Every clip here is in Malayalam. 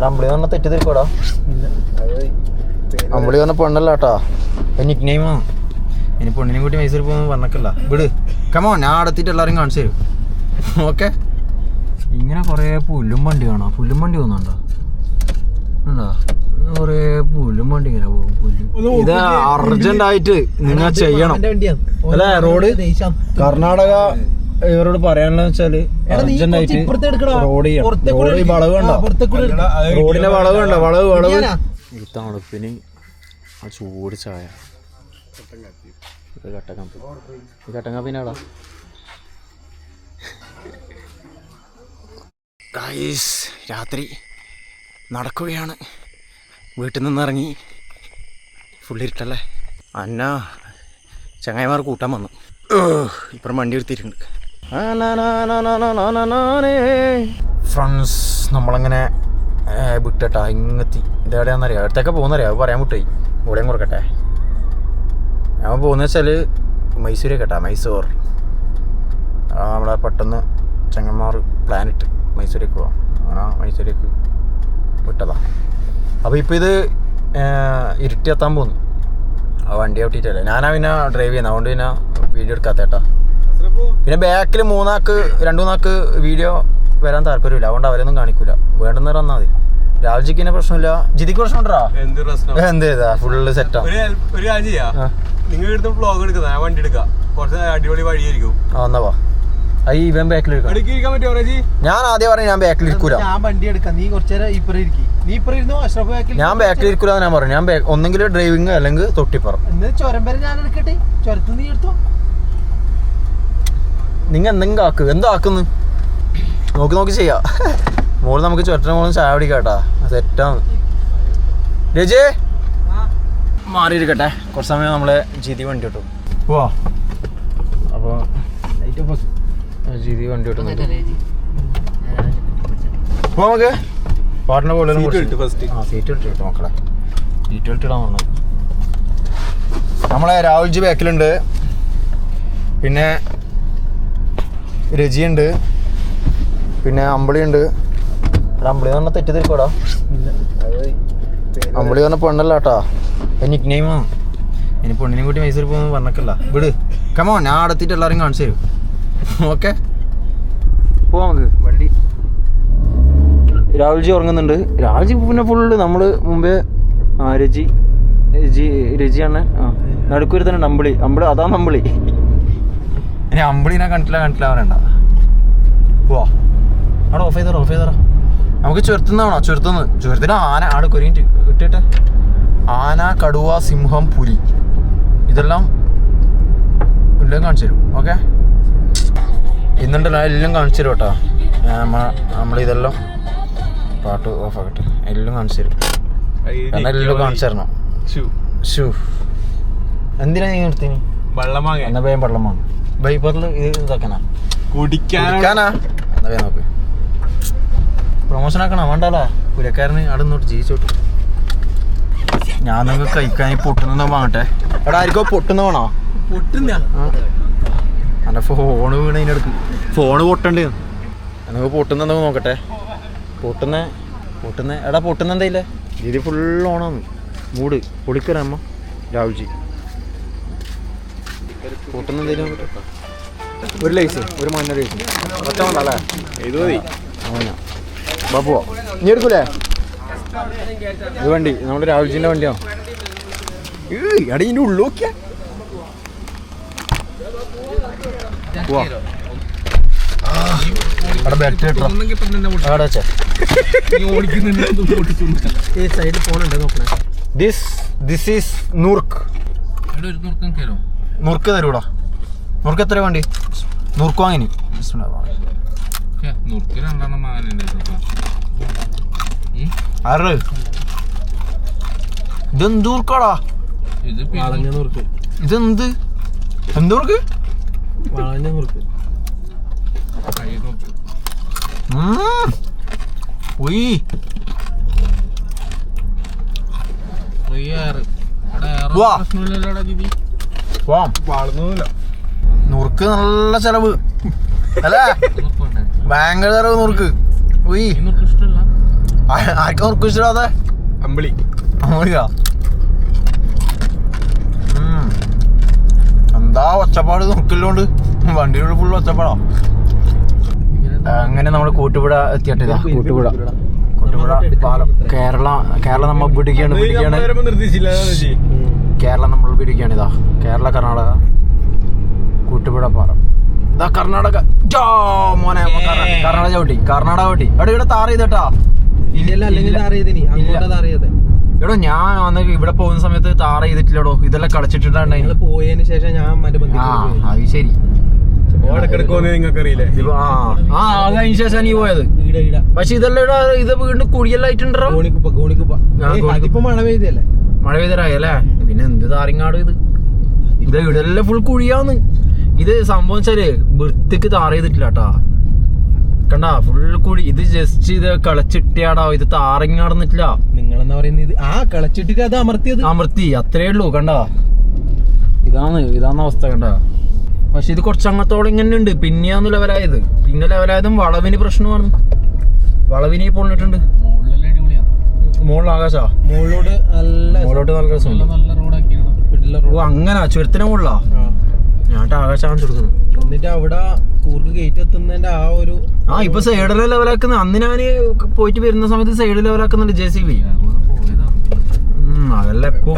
അമ്പിളി പറഞ്ഞ തെറ്റിദ്ധരിക്കോടാ. അമ്പിളി പറഞ്ഞ പെണ്ണല്ല കേട്ടാ, നിക് നെയിമാണ്. ഇനി പെണ്ണിനെ കൂട്ടി മൈസൂർ പോകുമ്പോൾ പറഞ്ഞക്കല്ല. വിട്, കമോ, ഞാൻ അടത്തിയിട്ട് എല്ലാവരും കാണിച്ചു തരും. ഓക്കെ. ഇങ്ങനെ കുറേ പുല്ലും വണ്ടി കാണാം. പുല്ലും വണ്ടി പോകുന്നുണ്ടോ? ഉണ്ടോ? കുറേ പുല്ലും വണ്ടി ഇങ്ങനെ പോകും. പുല്ല് ഇത് അർജന്റായിട്ട് നിങ്ങൾ ചെയ്യണം അല്ലേ? റോഡ് കർണാടക ഇവരോട് പറയാനുള്ള വെച്ചാല് അർജന്റായിട്ട് റോഡ് ചെയ്യണം. റോഡ് വളവ് കണ്ടോ? റോഡിന്റെ വളവ് കണ്ടോ? വളവ് ഈ തണുപ്പിന് ആ ചൂട് ചായ. ഇത് കട്ടക്കാപ്പി. ഈ കട്ടക്കാപ്പിനാടാ ഗായ്സ്. രാത്രി നടക്കുകയാണ്. വീട്ടിൽ നിന്നിറങ്ങി. ഫുള്ളിരിട്ടല്ലേ. അന്ന ചങ്ങായിമാർ കൂട്ടാൻ വന്നു. ഇപ്പം വണ്ടി എടുത്തിട്ടുണ്ട്. ഫ്രണ്ട്സ്, നമ്മളങ്ങനെ വിട്ടട്ടാ ഇങ്ങെത്തി. ഇതെവിടെയാണെന്നറിയാം, അടുത്തൊക്കെ പോകുന്നറിയാം. അത് പറയാൻ വിട്ടുപോയി. ഇവിടെയും കൊടുക്കട്ടെ. ഞാൻ പോകുന്നത് വെച്ചാൽ മൈസൂരേക്ക് കേട്ടാ. മൈസൂർ നമ്മളെ പെട്ടെന്ന് ചങ്ങന്മാർ പ്ലാനിട്ട് മൈസൂരേക്ക് പോവാം. അങ്ങനെ മൈസൂരേക്ക് വിട്ടതാ. അപ്പോൾ ഇപ്പോൾ ഇത് ഇരുട്ടിയെത്താൻ പോകുന്നു. ആ വണ്ടി ഔട്ടിട്ടല്ലേ. ഞാനാ പിന്നെ ഡ്രൈവ് ചെയ്യുന്നത്, അതുകൊണ്ട് പിന്നെ വീഡിയോ എടുക്കാത്തേട്ടാ. പിന്നെ ബാക്കിൽ രണ്ടു മൂന്നാൾക്ക് വീഡിയോ വരാൻ താല്പര്യമില്ല, അതുകൊണ്ട് അവരൊന്നും കാണിക്കൂല. വേണ്ടുന്നവർ വന്നാൽ മതി. രാജുജിക്ക് പിന്നെ പ്രശ്നമില്ല. ജിതിക്ക് പ്രശ്നമുണ്ടാ? എന്ത് ചെയ്താ? ഫുള്ള് സെറ്റാ. അടിപൊളി വഴിയായിരിക്കും. എന്നാ വാ. ഇവൻ ബാക്കിൽ ഞാൻ ആദ്യം പറഞ്ഞു ഞാൻ ബാക്കിൽ ഇരിക്കൂല. ഞാൻ ബാക്കിൽ ഇരിക്കൂല ഞാൻ പറഞ്ഞു. ഞാൻ ഒന്നെങ്കിൽ ഡ്രൈവിങ് അല്ലെങ്കിൽ തൊട്ടിപ്പറം. നിങ്ങ എന്തെങ്കിലും ആക്ക്. എന്തോ ആക്കുന്നു നോക്കി ചെയ്യാ. മോള് നമുക്ക് ചുരത്തിന് മോളും ചായ പിടിക്കാട്ടാ. സെറ്റാണ്. രജേ മാറിയിരിക്കട്ടെ. കുറച്ച് സമയം നമ്മളെ ജിതി വണ്ടി കിട്ടും. പോവാ. അപ്പോൾ ജിതി വണ്ടി കിട്ടും. പോ നമുക്ക്. പാട്ടിനെ പോലെ സീറ്റ് ഇട്ടിട്ട് മക്കളെ. സീറ്റ് ഇട്ടിടാൻ പറഞ്ഞത്. നമ്മളെ രാഹുൽജി ബാക്കിലുണ്ട്. പിന്നെ രജിയുണ്ട്. പിന്നെ അമ്പിളിയുണ്ട്. അമ്പിളി പറഞ്ഞ തെറ്റിദ്ധരിക്കോടാ. അമ്പിളി പറഞ്ഞ പെണ്ണല്ല കേട്ടാ, നിക് നെയിമാണ്. ഇനി പെണ്ണിനെ കൂട്ടി മൈസൂർ പോകുമ്പോൾ പറഞ്ഞക്കല്ല. വിട്, കമോ, ഞാൻ അടത്തിയിട്ട് എല്ലാവരും കാണിച്ചു തരും. ഓക്കെ. പോവാം നമുക്ക്. വണ്ടി രാഹുൽജി ഉറങ്ങുന്നുണ്ട്. രാഹുൽജി പിന്നെ ഫുള്ള് നമ്മൾ മുമ്പേ രജിയാണ്. നടുക്കുരുത്തനുണ്ട് അമ്പിളി. അതാണ് അമ്പിളി. ഇനി അമ്പിളിനെ കണ്ടില്ല പറയണ്ട. പോവാ. അവിടെ ഓഫ് ചെയ്തറ. നമുക്ക് ചുരത്തുന്നതാണോ? ചുരത്തിന് ആന ആട് കൊരിഞ്ഞിട്ട് ഇട്ടിട്ട് ആന, കടുവ, സിംഹം, പുലി ഇതെല്ലാം എല്ലാം കാണിച്ചു തരും. ഓക്കെ. ഇന്നുണ്ടല്ലോ എല്ലാം കാണിച്ചു തരും കേട്ടോ. നമ്മളിതെല്ലാം പാട്ട് ഓഫ് ആക്കട്ടെ. എല്ലാം കാണിച്ചു തരും. കാരണം എല്ലാം കാണിച്ചു തരണം. ഷൂ എന്തിനാ നീ നിർത്തിന്? എന്നാ വേഗം വെള്ളം വാങ്ങും. ബൈപ്പറിൽ ഇത് ഇതാക്കാനാ കുടിക്കാനാ? എന്നാ വേഗം നോക്ക്. പ്രൊമോഷൻ ആക്കണോ? വേണ്ടല്ലോ. പുരക്കാരന് അവിടെ നിന്നോട്ട് ജീവിച്ചോട്ടു. ഞാൻ നിങ്ങൾക്ക് കഴിക്കാൻ പൊട്ടുന്ന വാങ്ങട്ടെ. എടാ ആയിരിക്കോ പൊട്ടുന്ന വേണോ? അല്ല ഫോണ് വീണതിനടുക്ക്. ഫോണ് പൊട്ടണ്ട്. നമുക്ക് പൊട്ടുന്ന നോക്കട്ടെ. പൊട്ടുന്ന എടാ പൊട്ടുന്ന എന്തായില്ലേ? ഇത് ഫുൾ ഓണാന്ന്. മൂട് പൊളിക്കലമ്മ രാഹുൽജി. പൊട്ടുന്ന എന്തെങ്കിലും ഒരു ലൈസ്, ഒരു മഞ്ഞ ലൈസ് ഒറ്റ വേണ്ടല്ലേ? ഇത് മതി. അങ്ങനെ ബാബുവോ നീ എടുക്കൂലേ? ഇത് വണ്ടി നമ്മുടെ രാഹുൽജിന്റെ വണ്ടിയാ. എടാ ഇതിന്റെ ഉള്ളു നോക്കിയാ. നുർക്ക് തരൂടാ. നുർക്ക് എത്ര വണ്ടി? നുർക്ക് വാങ്ങിനി. ഇതെന്തൂർക്കാടാ? ഇതെന്ത് എന്തൂർക്ക്? നുറുക്ക് നല്ല ചെലവ് അല്ലേ? ഭയങ്കര ചെലവ് നുറുക്ക്. ആർക്കും ഉറക്കിച്ചിടാതെ അമ്പിളിയാ എന്താ ഒച്ചപ്പാട് നോക്കില്ലോണ്ട് വണ്ടിയുടെ ഫുള്ള് ഒച്ചപ്പാടാ. അങ്ങനെ നമ്മൾ കൂട്ടുപുഴ എത്തിയിട്ടിതാ. കൂട്ടുപുഴ പാലം. കേരള നമ്മൾ പിടിക്കുകയാണ് കേരളം നമ്മൾ പിടിക്കുകയാണ്. ഇതാ കേരള കർണാടക കൂട്ടുപുഴ പാലം. ഇതാ കർണാടക മോനെ കർണാടക ചവിട്ടി അവിടെ ഇവിടെ താറ ചെയ്തട്ടാ. എടോ ഞാൻ വന്ന് ഇവിടെ പോകുന്ന സമയത്ത് താറ ചെയ്തിട്ടില്ലടോ. ഇതെല്ലാം കളിച്ചിട്ടുണ്ടാണ് പോയതിനു ശേഷം ഞാൻ അത് ശരി. അതിന് ശേഷം നീ പോയത്. പക്ഷെ ഇതെല്ലാം ഇത് വീണ്ടും കുഴിയെല്ലാം ആയിട്ടുണ്ടോ. മഴ പെയ്തരായല്ലേ. പിന്നെ എന്ത് താറിങ്ങാട് ഇത് ഇവിടെല്ലാം ഫുൾ കുഴിയാന്ന്. ഇത് സംഭവം വെച്ചാല് വൃത്തിക്ക് താറ ചെയ്തിട്ടില്ല കേട്ടാ. കണ്ടാ ഫുൾ കുഴി. ഇത് ജസ്റ്റ് ഇത് കളിച്ചിട്ടാടാ. ഇത് താറിങ്ങാടുന്നിട്ടില്ല. നിങ്ങളെന്താ പറയുന്നത്? കളിച്ചിട്ട് അത് അമർത്തി അത്രേ ഉള്ളൂ. കണ്ടാ ഇതാണ് അവസ്ഥ. കണ്ടാ പക്ഷെ ഇത് കുറച്ചങ്ങത്തോളം ഇങ്ങനെ ഉണ്ട്. പിന്നെയാന്ന് ലെവലായതും വളവിന് പ്രശ്നമാണ്. വളവിന് പൊള്ളിട്ടുണ്ട്. മുകളിൽ ആകാശാ മുകളിലോട്ട് നല്ല രസമുണ്ട്. അങ്ങനെ ചുരത്തിന് മുകളിലാ ഞാൻ ആകാശാണ് ചുരുക്കുന്നത്. എന്നിട്ട് അവിടെ കൂർക്ക് ഗേറ്റ് എത്തുന്നതിന്റെ ഇപ്പൊ സൈഡിലെ ലെവലാക്കുന്ന. അന്ന് ഞാൻ പോയിട്ട് വരുന്ന സമയത്ത് സൈഡ് ലെവലാക്കുന്നുണ്ട് JCB. അതല്ല എപ്പോ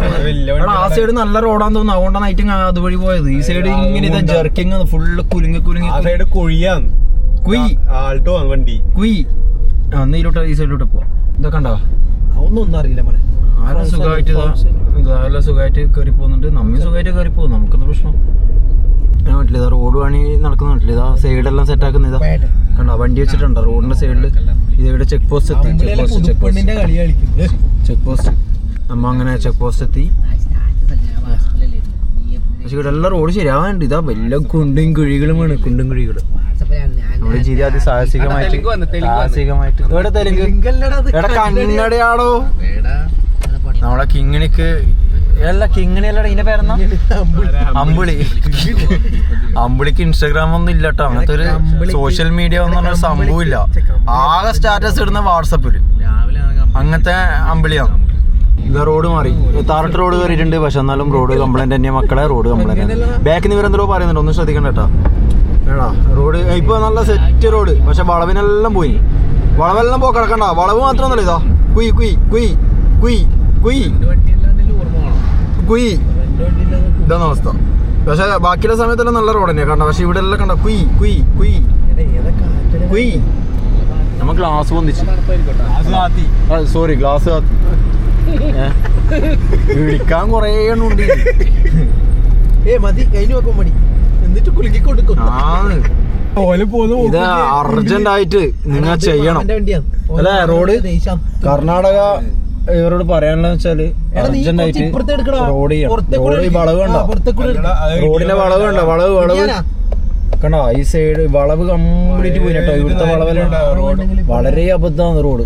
ആ സൈഡ് നല്ല റോഡാന്ന് തോന്നുന്നു. അതുകൊണ്ടാണ് നൈറ്റും അതുവഴി പോയത്. ഈ സൈഡ് ഇങ്ങനെ ഇതാ ജെർക്കിങ് ഫുള്ള് കുലുങ്ങി കുയി. അന്ന് ഈ സൈഡിലോട്ട് പോവാ. ഇതൊക്കെ ഉണ്ടോ ഒന്നും അറിയില്ല മോനെ. ആരും സുഖമായിട്ട് കയറി പോകുന്നുണ്ട്. നമ്മയും സുഖമായിട്ട് കയറി പോകും. നമുക്കൊന്നും പ്രശ്നം ഞാൻ പറ്റില്ല. ഇതാ റോഡ് പണി നടക്കുന്നില്ല. ഇതാ സൈഡെല്ലാം സെറ്റ് ആക്കുന്ന. ഇതാ കണ്ടോ വണ്ടി വെച്ചിട്ടുണ്ട് റോഡിന്റെ സൈഡില്. ഇതിവിടെ ചെക്ക് പോസ്റ്റ് എത്തി. ചെക്ക് പോസ്റ്റ് നമ്മ അങ്ങനെ ചെക്ക് പോസ്റ്റ് എത്തി. പക്ഷെ ഇവിടെ എല്ലാം റോഡ് ശരിയാവാനുണ്ട്. ഇതാ വല്ല കുണ്ടും കുഴികളുമാണ്. നമ്മുടെ ജീവിതം അതിസാഹസികമായിട്ട് ഇവിടെ തെലുങ്ക് കന്നഡയാടോ. നമ്മളെ കിങ്ങിണിക്ക് കിങ്ങിണി അല്ലടാ. ഇതിന്റെ പേരെന്നാ അമ്പിളിക്ക് ഇൻസ്റ്റാഗ്രാം ഒന്നും ഇല്ല കേട്ടോ. അങ്ങനത്തെ ഒരു സോഷ്യൽ മീഡിയ ഒന്നും പറഞ്ഞ സംഭവം ഇല്ല. ആകെ സ്റ്റാറ്റസ് ഇടുന്ന വാട്സപ്പില്. അങ്ങനത്തെ അമ്പിളിയാണ്. ഇതാ റോഡ് മാറി. താറട്ട് റോഡ് കയറിയിട്ടുണ്ട്. പക്ഷെ എന്നാലും റോഡ് കംപ്ലൈന്റ് തന്നെയാ മക്കളെ. Road complaint. ബാക്കിൽ നിന്ന് ഇവരെന്തോ പറയുന്നുണ്ട്. ഒന്ന് ശ്രദ്ധിക്കണ്ട കേട്ടോ. റോഡ് ഇപ്പൊ നല്ല സെറ്റ് റോഡ്. പക്ഷെ വളവിനെല്ലാം പോയി. വളവെല്ലാം പോ കിടക്കണ്ട. വളവ് മാത്രമൊന്നുമല്ല. ഇതാ കുയി കുയി കുയി കുയി കുയി കുയി. ഇതാണ് അവസ്ഥ. പക്ഷെ ബാക്കിയുള്ള സമയത്തെല്ലാം നല്ല റോഡ് തന്നെയാ കണ്ട. പക്ഷെ ഇവിടെ എല്ലാം കണ്ട കുയി കുയി കുയി കുയി. നമ്മ ഗ്ലാസ് പൊന്തിച്ചു. സോറി ഗ്ലാസ് കാത്തി. വിളിക്കാൻ കൊറേ എണ്ണുണ്ട്. ഇത് അർജന്റ് ആയിട്ട് നിങ്ങൾ ചെയ്യണം അല്ലേ. റോഡ് കർണാടക ഇവരോട് പറയാനുള്ള വെച്ചാല് അർജന്റ് ആയിട്ട് റോഡ് ചെയ്യണം. റോഡ് വളവ് കണ്ടോ. റോഡിന്റെ വളവ് കണ്ടോ. വളവ് കണ്ടോ. ഈ സൈഡ് വളവ് കംപ്ലീറ്റ് പോയി കേട്ടോ. ഇവിടുത്തെ വളവെല്ലാം വളരെ അബദ്ധമാണ് റോഡ്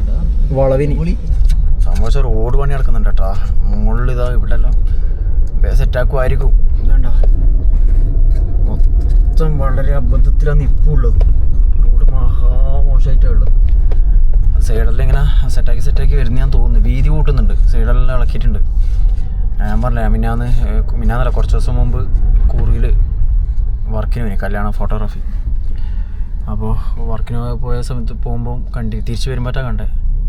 വളവിന്. സംഭവിച്ച റോഡ് പണി നടക്കുന്നുണ്ട് കേട്ടാ. മുകളിൽ ഇതാ ഇവിടെ എല്ലാം സെറ്റാക്കുമായിരിക്കും. ഇതാണ്ട മൊത്തം വളരെ അബദ്ധത്തിലാണ് ഇപ്പോൾ ഉള്ളത്. റോഡ് മഹാമോശമായിട്ടാണ് ഉള്ളത്. സൈഡെല്ലാം ഇങ്ങനെ സെറ്റാക്കി വരുന്നതാന്ന് തോന്നുന്നു. വീതി കൂട്ടുന്നുണ്ട്. സൈഡെല്ലാം ഇളക്കിയിട്ടുണ്ട്. ഞാൻ പറഞ്ഞില്ല മിന്നാന്നല്ല കുറച്ച് ദിവസം മുമ്പ് കൂർഗിൽ വർക്കിന് പോയി. കല്യാണം ഫോട്ടോഗ്രാഫി. അപ്പോൾ വർക്കിന് പോയ സമയത്ത് പോകുമ്പോൾ തിരിച്ച് വരുമ്പോഴാ കണ്ടേ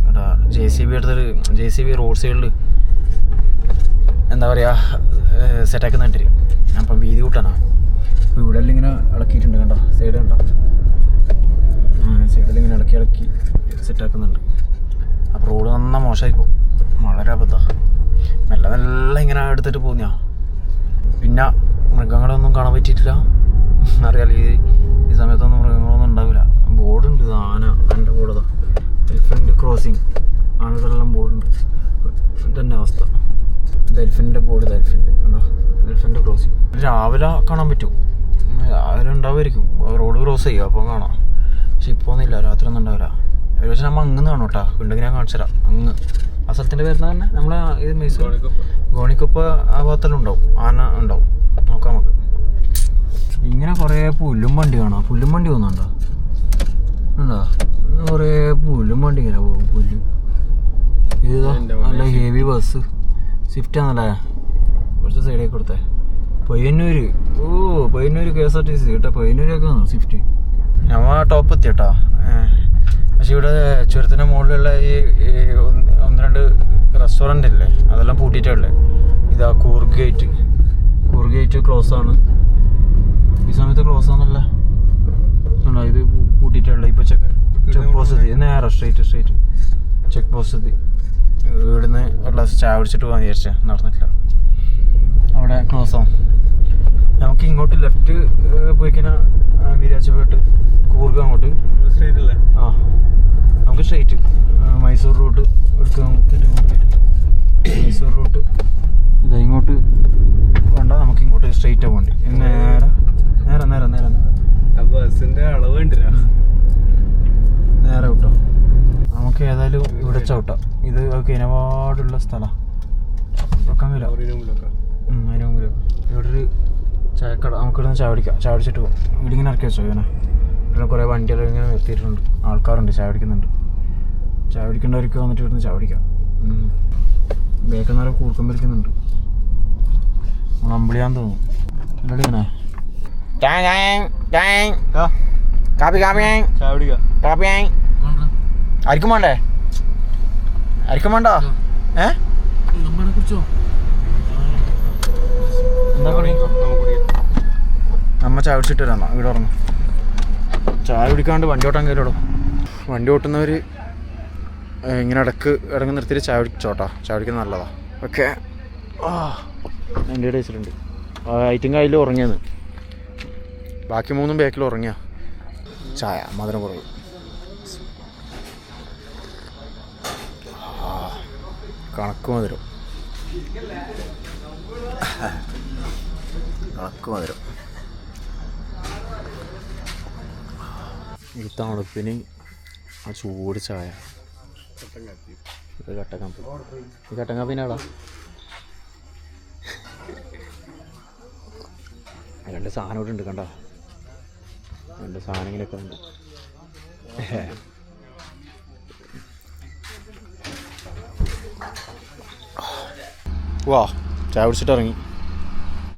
എടാ JCB എടുത്തൊരു JCB റോഡ് സൈഡിൽ എന്താ പറയുക സെറ്റാക്കുന്നുണ്ട്. ഞാൻ അപ്പം വീതി കൂട്ടാനാ. അപ്പോൾ ഇവിടെ എല്ലാം ഇങ്ങനെ ഇളക്കിയിട്ടുണ്ട് കണ്ടോ. സൈഡ് കണ്ടോ. സൈഡിൽ ഇങ്ങനെ ഇളക്കി സെറ്റാക്കുന്നുണ്ട്. അപ്പോൾ റോഡ് നന്നാ മോശമായി പോകും. വളരെ അബദ്ധമാണ്. മെല്ലെ ഇങ്ങനെ എടുത്തിട്ട് പോകുന്ന. പിന്നെ മൃഗങ്ങളൊന്നും കാണാൻ പറ്റിയിട്ടില്ല. അറിയാലോ ഈ സമയത്തൊന്നും മൃഗങ്ങളൊന്നും ഉണ്ടാവില്ല. ബോർഡുണ്ട്. ആനൻ്റെ ബോർഡ്. എലിഫൻ്റ് ക്രോസിങ് ആനകളെല്ലാം ബോർഡുണ്ട്. ഇതന്നെ അവസ്ഥ. എലിഫൻ്റിൻ്റെ ബോർഡ്. എലിഫൻ്റ് ക്രോസിങ് രാവിലെ കാണാൻ പറ്റും. രാവിലെ ഉണ്ടാവുമായിരിക്കും. റോഡ് ക്രോസ് ചെയ്യും അപ്പം കാണാം. പക്ഷെ ഇപ്പോൾ ഒന്നുമില്ല. രാത്രി ഒന്നും ഉണ്ടാവില്ല. ഒരു പക്ഷേ നമ്മൾ അങ്ങ് കാണും കേട്ടോ. ഉണ്ടെങ്കിൽ ഞാൻ കാണിച്ചു തരാം. അങ്ങ് ആ സ്ഥലത്തിൻ്റെ പേരുന്ന തന്നെ നമ്മളെ ഇത് മൈസൂർ ഗോണിക്കൊപ്പ ആ ഭാഗത്തെല്ലാം ഉണ്ടാവും. ആന ഉണ്ടാവും. നോക്കാം നമുക്ക്. ഇങ്ങനെ കുറേ പുല്ലും വണ്ടി കാണാം. പുല്ലും വണ്ടി പോകുന്നുണ്ടോ. ഉണ്ടോ കുറേ പുല്ലും വണ്ടി ഇങ്ങനെ പോകും. പുല്ല് ഇതാ നല്ല ഹെവി ബസ് സ്വിഫ്റ്റ് ആണല്ലേ, കുറച്ച് സൈഡേക്ക് കൊടുത്തേ. പയ്യന്നൂര്, പയ്യന്നൂര് KSRTC കേട്ടോ, പയ്യന്നൂരൊക്കെ വന്നു സ്വിഫ്റ്റ്. ഞമ്മ ടോപ്പ് എത്തി കേട്ടോ. പക്ഷെ ഇവിടെ ചുരത്തിൻ്റെ മുകളിലുള്ള ഈ 1-2 റെസ്റ്റോറൻ്റ് ഇല്ലേ, അതെല്ലാം പൂട്ടിയിട്ടുള്ളത്. ഇതാ കൂർഗ് ഗേറ്റ് ക്ലോസ് ആണ് ഈ സമയത്ത്, ക്ലോസ് ആണല്ല. ഇത് പൂട്ടിയിട്ടുള്ള. ഇപ്പോൾ ചെക്ക് പോസ്റ്റ് എത്തി, നേരെ സ്ട്രൈറ്റ് ചെക്ക് പോസ്റ്റ് എത്തി. ഇവിടുന്ന് ഒരു ഗ്ലാസ് ചായ കുടിച്ചിട്ട് പോകാൻ വിചാരിച്ചേ, നടന്നിട്ടില്ല. അവിടെ ക്ലോസ് ആവും. നമുക്ക് ഇങ്ങോട്ട് ലെഫ്റ്റ് പോയി കഴിഞ്ഞാൽ വീരാജപേട്ട് കൂർഗ് അങ്ങോട്ട് നമുക്ക് സ്ട്രൈറ്റ് മൈസൂർ റൂട്ട് എടുക്കാൻ. മൈസൂർ റൂട്ട് ഇതാ, ഇങ്ങോട്ട് വേണ്ട, നമുക്ക് ഇങ്ങോട്ട് സ്ട്രൈറ്റ് പോകണ്ടി. നേരെ ബസ്സിന്റെ അളവ് കണ്ടില്ല, നേരെ വിട്ടോ. നമുക്ക് ഏതായാലും ഇവിടെ ചവിട്ടാം. ഇത് കിനവാടുള്ള സ്ഥലമാണ്, വെക്കാൻ വരില്ല. അതിന് മുമ്പിൽ ഇവിടെ ഒരു ചായക്കട, നമുക്കിവിടെ ചായ കുടിച്ചിട്ട് പോകും. ഇവിടെ ഇങ്ങനെ ഇറക്കി വെച്ചോ ഇങ്ങനെ. ഇവിടെ കുറേ വണ്ടികൾ ഇങ്ങനെ നിർത്തിയിട്ടുണ്ട്, ആൾക്കാരുണ്ട് ചായ കുടിക്കുന്നുണ്ട്. ചായ കുടിക്കേണ്ടവർക്ക് വന്നിട്ട് ഇവിടുന്ന് ചായ കുടിക്കാം. ബേക്കിൽ നേരം കൂർക്കം വലിക്കുന്നുണ്ട്. നമ്മൾ അമ്പിളിയാന്ന് തോന്നുന്നു. ഇവിടെ ഇങ്ങനെ ആയിരിക്കും വേണ്ടേ, ആയിരിക്കും വേണ്ട. നമ്മ ചായ കുടിച്ചിട്ട് വരാം, ഇവിടെ ഉറങ്ങും. ചായ കുടിക്കാണ്ട് വണ്ടി ഓട്ടാൻ കയറിയോടോ. വണ്ടി ഓട്ടുന്നവർ ഇങ്ങനെ ഇടങ്ങ് നിർത്തിയിട്ട് ചായ കുടിക്കുന്നത് നല്ലതാണ്. ഓക്കെ, എൻ്റെ വെച്ചിട്ടുണ്ട്. ഐറ്റും കയ്യിൽ ഉറങ്ങിയെന്ന്, ബാക്കി 3 ബാക്കിൽ ഉറങ്ങിയ. ചായ മധുരം കുറവ്. കണക്ക് മധുരം. ഈ തണുപ്പിന് ആ ചൂട് ചായ. കട്ടൻ കാപ്പിനാടാ. 2 സാധനം ഇവിടെ ഉണ്ട് കണ്ടോ, 2 സാധനങ്ങളൊക്കെ ഉണ്ട്. വാ ചായ കുടിച്ചിട്ട് ഇറങ്ങി.